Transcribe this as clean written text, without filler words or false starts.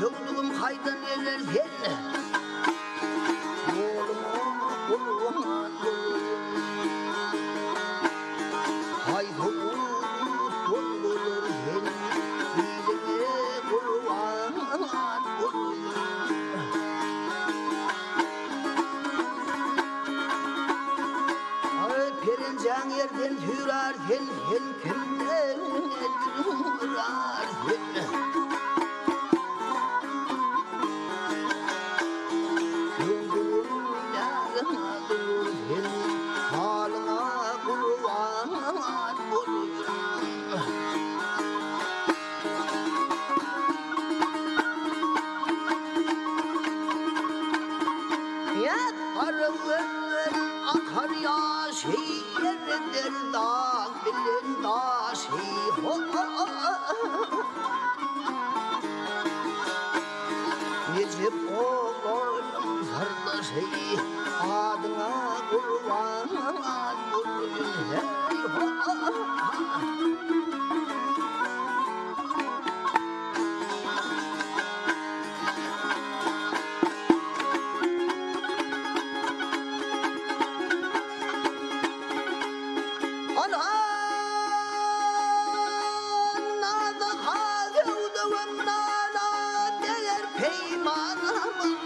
köylüğüm haydan elerken oğluma kurban hay bulut doldururken dilime kurban Perincan yerden hürarken hem kimden edurarken Köndürüm yağmadır halına kurban olurum Yakarım akar yaş yerler dağ bilin daş Necip oğlum kardeş adına kurban olayım Peymanımın